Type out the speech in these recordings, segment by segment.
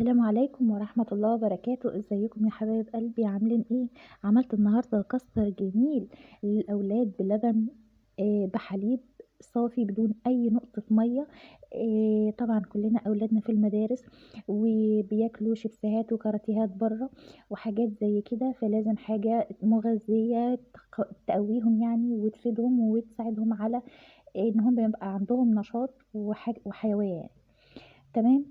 السلام عليكم ورحمة الله وبركاته. ازيكم يا حبايب قلبي؟ عاملين ايه؟ عملت النهاردة كاستر جميل للأولاد بلبن، بحليب صافي بدون أي نقطة مية. طبعا كلنا أولادنا في المدارس وبياكلوا شيبسيهات وكاراتيهات بره وحاجات زي كده، فلازم حاجة مغذية تقويهم يعني وتفيدهم وتساعدهم على إنهم يبقى عندهم نشاط وحيوية. تمام.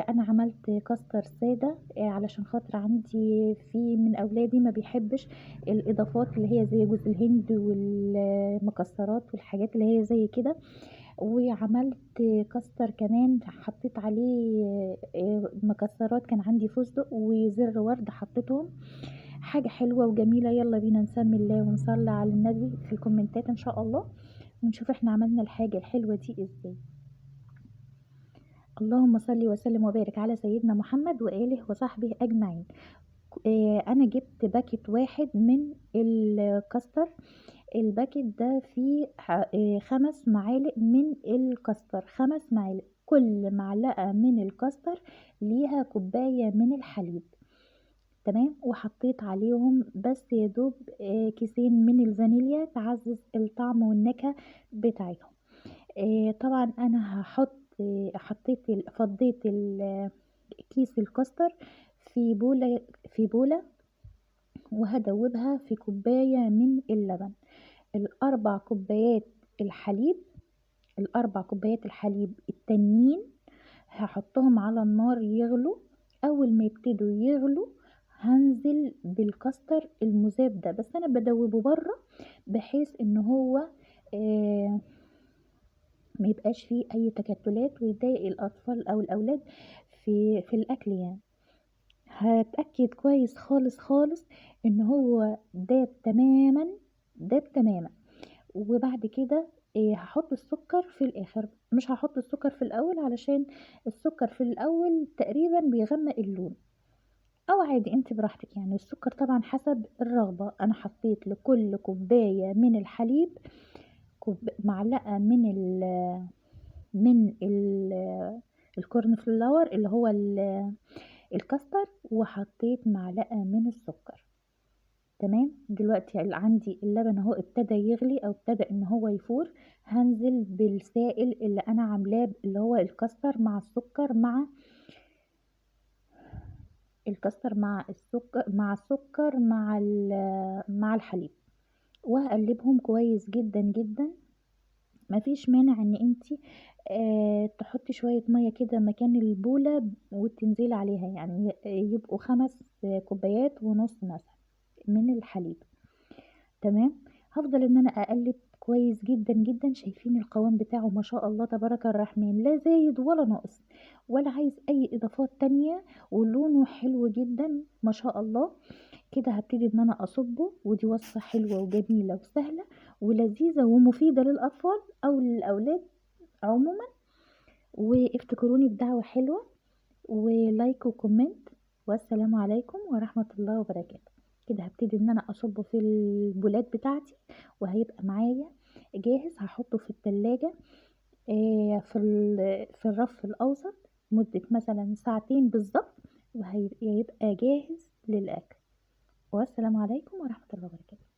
انا عملت كاستر ساده، علشان خاطر عندي في من اولادي ما بيحبش الاضافات اللي هي زي جوز الهند والمكسرات والحاجات اللي هي زي كده. وعملت كاستر كمان حطيت عليه مكسرات، كان عندي فستق وزر ورد حطيتهم. حاجه حلوه وجميله. يلا بينا نسمي الله ونصلي على النبي في الكومنتات ان شاء الله، ونشوف احنا عملنا الحاجه الحلوه دي ازاي. اللهم صل وسلم وبارك على سيدنا محمد وآله وصحبه أجمعين. أنا جبت باكت واحد من الكاستر. الباكت ده فيه 5 معالق من الكاستر، 5 معالق. كل معلقة من الكاستر ليها كوباية من الحليب. تمام. وحطيت عليهم بس يدوب كيسين من الفانيليا تعزز الطعم والنكهة بتاعتهم. طبعا انا فضيت كيس الكاستر في بولة وهدوبها في كوباية من اللبن. الاربع كوبايات الحليب الاربع كوبايات الحليب التانيين هحطهم على النار يغلوا. اول ما يبتدوا يغلوا هنزل بالكاستر المذاب ده، بس انا بدوبه بره بحيث ان هو آه ما يبقاش فيه اي تكتلات ويضايق الاطفال او الاولاد في الاكل يعني. هتأكد كويس خالص خالص ان هو داب تماما. وبعد كده هحط السكر في الاخر، مش هحط السكر في الاول علشان السكر في الاول تقريبا بيغمق اللون، او عادي انت براحتك يعني. السكر طبعا حسب الرغبة. انا حطيت لكل كوباية من الحليب معلقة من الكورن فلاور اللي هو الكاستر، وحطيت معلقة من السكر. تمام. دلوقتي عندي اللبن اهو ابتدى يغلي او ابتدى ان هو يفور. هنزل بالسائل اللي انا عاملاه اللي هو الكاستر مع الحليب، وهقلبهم كويس جدا جدا. مفيش مانع ان انتي تحطي شوية مية كده مكان البولة وتنزلي عليها، يعني يبقوا 5.5 كوبايات مثلا من الحليب. تمام. هفضل ان انا اقلب كويس جدا جدا. شايفين القوام بتاعه ما شاء الله تبارك الرحمن، لا زايد ولا ناقص ولا عايز اي اضافات تانية، ولونه حلو جدا ما شاء الله. كده هبتدي ان انا اصبه، ودي وصفة حلوة وجميلة وسهلة ولذيذة ومفيدة للاطفال او للاولاد عموما. وافتكروني بدعوة حلوة ولايك وكومنت، والسلام عليكم ورحمة الله وبركاته. كده هبتدي ان انا اصبه في البولات بتاعتي، وهيبقى معايا جاهز. هحطه في التلاجة في الرف الاوسط مدة مثلا ساعتين بالظبط، وهيبقى جاهز للاكل. والسلام عليكم ورحمة الله وبركاته.